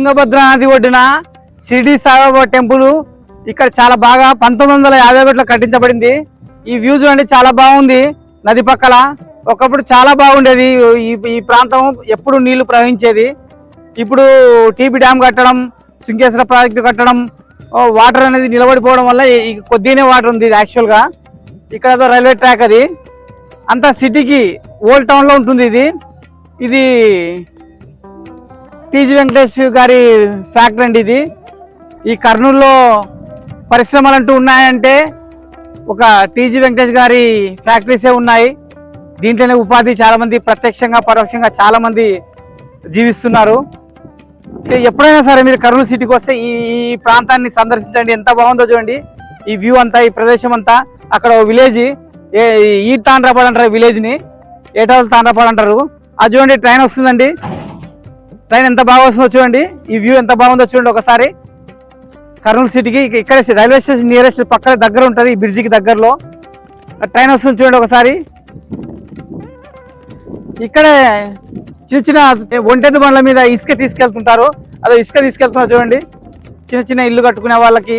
తుంగభద్ర నది ఒడ్డున షిరిడి సాయిబాబా టెంపుల్ ఇక్కడ చాలా బాగా 1951లో కట్టించబడింది. ఈ వ్యూ చూడండి, చాలా బాగుంది. నది పక్కల ఒకప్పుడు చాలా బాగుండేది. ఈ ప్రాంతం ఎప్పుడు నీళ్లు ప్రవహించేది. ఇప్పుడు టీపీ డ్యామ్ కట్టడం, శృంగేశ్వర ప్రాజెక్టు కట్టడం, వాటర్ అనేది నిలబడిపోవడం వల్ల కొద్దిగానే వాటర్ ఉంది. ఇది యాక్చువల్గా ఇక్కడ రైల్వే ట్రాక్, అది అంతా సిటీకి ఓల్డ్ టౌన్లో ఉంటుంది. ఇది టీజీ వెంకటేష్ గారి ఫ్యాక్టరీ అండి. ఇది ఈ కర్నూలులో పరిశ్రమలు అంటూ ఉన్నాయంటే ఒక టీజీ వెంకటేష్ గారి ఫ్యాక్టరీసే ఉన్నాయి. దీంట్లోనే ఉపాధి చాలా మంది ప్రత్యక్షంగా పరోక్షంగా చాలా మంది జీవిస్తున్నారు. ఎప్పుడైనా సరే మీరు కర్నూలు సిటీకి వస్తే ఈ ప్రాంతాన్ని సందర్శించండి. ఎంత బాగుందో చూడండి. ఈ వ్యూ అంతా, ఈ ప్రదేశం అంతా. అక్కడ విలేజ్ ఈ తాండ్రాపాడు అంటారు, విలేజ్ని ఏటావులు తాండ్రాపాడు అంటారు. అది చూడండి, ట్రైన్ వస్తుందండి. ట్రైన్ ఎంత బాగా వస్తుందో చూడండి. ఈ వ్యూ ఎంత బాగుందో చూడండి ఒకసారి. కర్నూలు సిటీకి ఇక్కడ రైల్వే స్టేషన్ నియరెస్ట్ పక్కన దగ్గర ఉంటుంది, ఈ బ్రిడ్జికి దగ్గరలో ట్రైన్ వస్తుంది చూడండి ఒకసారి. ఇక్కడే చిన్న చిన్న ఒంటెద్దు బండ్ల మీద ఇసుక తీసుకెళ్తుంటారు. అదే ఇసుక తీసుకెళ్తున్నారు చూడండి. చిన్న చిన్న ఇల్లు కట్టుకునే వాళ్ళకి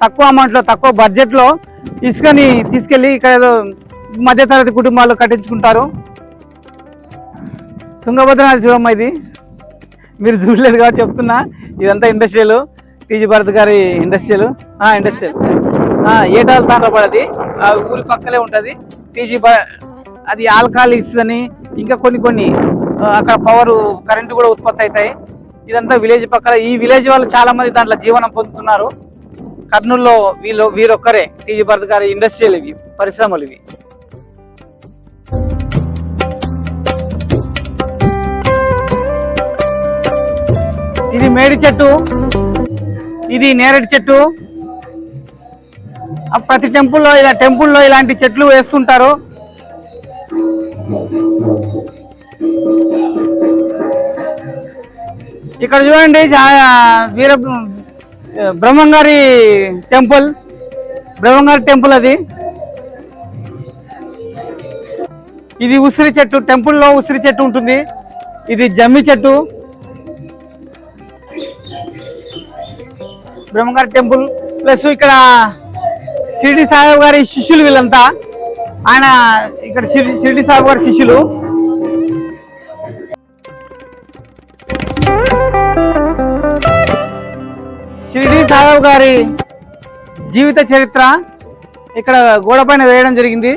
తక్కువ అమౌంట్లో, తక్కువ బడ్జెట్లో ఇసుకని తీసుకెళ్ళి ఇక్కడ ఏదో మధ్యతరగతి కుటుంబాలు కట్టించుకుంటారు. తుంగభద్ర నది చూడమ్మా, ఇది మీరు చూడలేదు కాబట్టి చెప్తున్నా. ఇదంతా ఇండస్ట్రియల్, టీజీ భరత్ గారి ఇండస్ట్రియల్. ఏటాలు తాండ్రాపాడు, అది ఊరి పక్కలే ఉంటుంది. టీజీ అది ఆల్కహాల్ ఇస్తుందని, ఇంకా కొన్ని అక్కడ పవర్ కరెంటు కూడా ఉత్పత్తి అవుతాయి. ఇదంతా విలేజ్ పక్కన. ఈ విలేజ్ వాళ్ళు చాలా మంది దాంట్లో జీవనం పొందుతున్నారు. కర్నూలులో వీరొక్కరే టీజీ భరత్ గారి ఇండస్ట్రియల్, ఇవి పరిశ్రమలు. ఇవి ఇది మేడి చెట్టు, ఇది నేరేడు చెట్టు. ప్రతి టెంపుల్లో ఇలాంటి చెట్లు వేస్తుంటారు. ఇక్కడ చూడండి, వీర బ్రహ్మంగారి టెంపుల్ అది. ఇది ఉసిరి చెట్టు, టెంపుల్లో ఉసిరి చెట్టు ఉంటుంది. ఇది జమ్మి చెట్టు. బ్రహ్మంగారి టెంపుల్ ప్లస్ ఇక్కడ షిరిడి సాయిబాబా గారి శిష్యులు వీళ్ళంతా. ఆయన ఇక్కడ షిరిడి సాయిబాబా గారి శిష్యులు. షిరిడి సాయిబాబా గారి జీవిత చరిత్ర ఇక్కడ గోడ పైన వేయడం జరిగింది.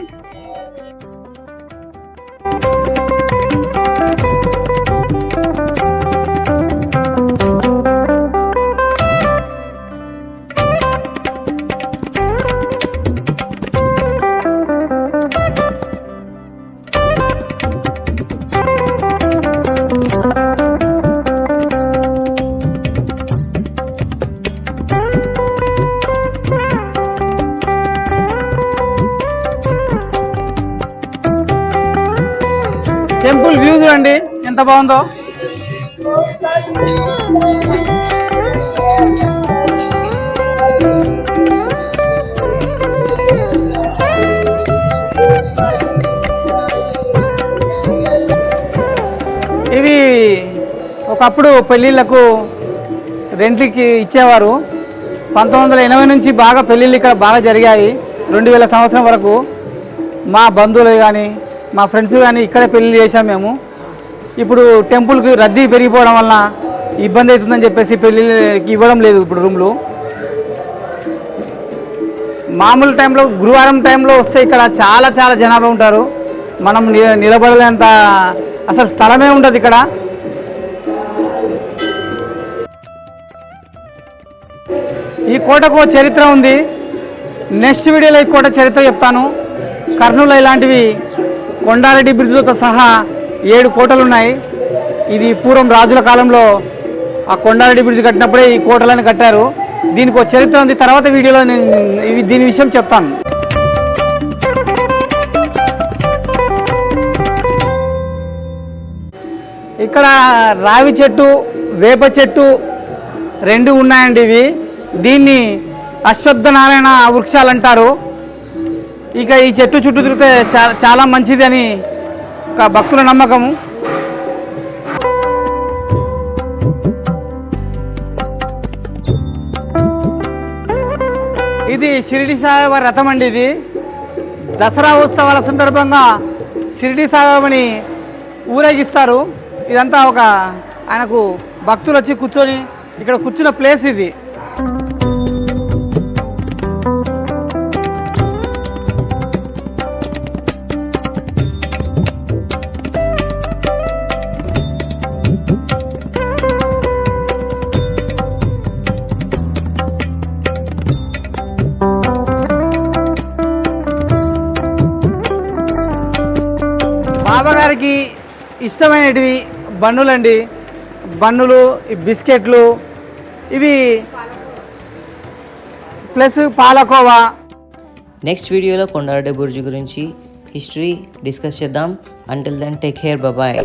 టెంపుల్ వ్యూ చూడండి ఎంత బాగుందో. ఇవి ఒకప్పుడు పెళ్ళిళ్ళకు రెంట్లకి ఇచ్చేవారు. 1980 నుంచి బాగా పెళ్ళిళ్ళు ఇక్కడ బాగా జరిగాయి. 2000 సంవత్సరం వరకు మా బంధువులు కానీ మా ఫ్రెండ్స్ కానీ ఇక్కడే పెళ్ళి చేసాం మేము. ఇప్పుడు టెంపుల్కి రద్దీ పెరిగిపోవడం వలన ఇబ్బంది అవుతుందని చెప్పేసి పెళ్ళిళ్ళకి ఇవ్వడం లేదు ఇప్పుడు రూమ్లు. మామూలు టైంలో, గురువారం టైంలో వస్తే ఇక్కడ చాలా జనాభా ఉంటారు. మనం నిలబడలేంత అసలు స్థలమే ఉండదు ఇక్కడ. ఈ కోటకు చరిత్ర ఉంది. నెక్స్ట్ వీడియోలో ఈ కోట చరిత్ర చెప్తాను. కర్నూలులో ఇలాంటివి కొండారెడ్డి బ్రిడ్జ్లతో సహా 7 కోటలు ఉన్నాయి. ఇది పూర్వం రాజుల కాలంలో ఆ కొండారెడ్డి బ్రిడ్జ్ కట్టినప్పుడే ఈ కోటలను కట్టారు. దీనికి ఒక చరిత్ర ఉంది. తర్వాత వీడియోలో నేను దీని విషయం చెప్తాను. ఇక్కడ రావి చెట్టు, వేప చెట్టు 2 ఉన్నాయండి. దీన్ని అశ్వత్థనారాయణ వృక్షాలు అంటారు. ఇక ఈ చెట్టు చుట్టూ తిరిగితే చాలా మంచిది అని ఒక భక్తుల నమ్మకము. ఇది షిరిడి సాయిబాబా రథం అండి. ఇది దసరా ఉత్సవాల సందర్భంగా షిరిడి సాయిబాబాని ఊరేగిస్తారు. ఇదంతా ఒక ఆయనకు భక్తులు వచ్చి కూర్చొని ఇక్కడ కూర్చున్న ప్లేస్ ఇది. బాబా గారికి ఇష్టమైనటివి బన్నులండి. బన్నులు, బిస్కెట్లు, ఇవి ప్లస్ పాలకోవా. నెక్స్ట్ వీడియోలో కొండారెడ్డి బుర్జు గురించి హిస్టరీ డిస్కస్ చేద్దాం. Until then take care, bye.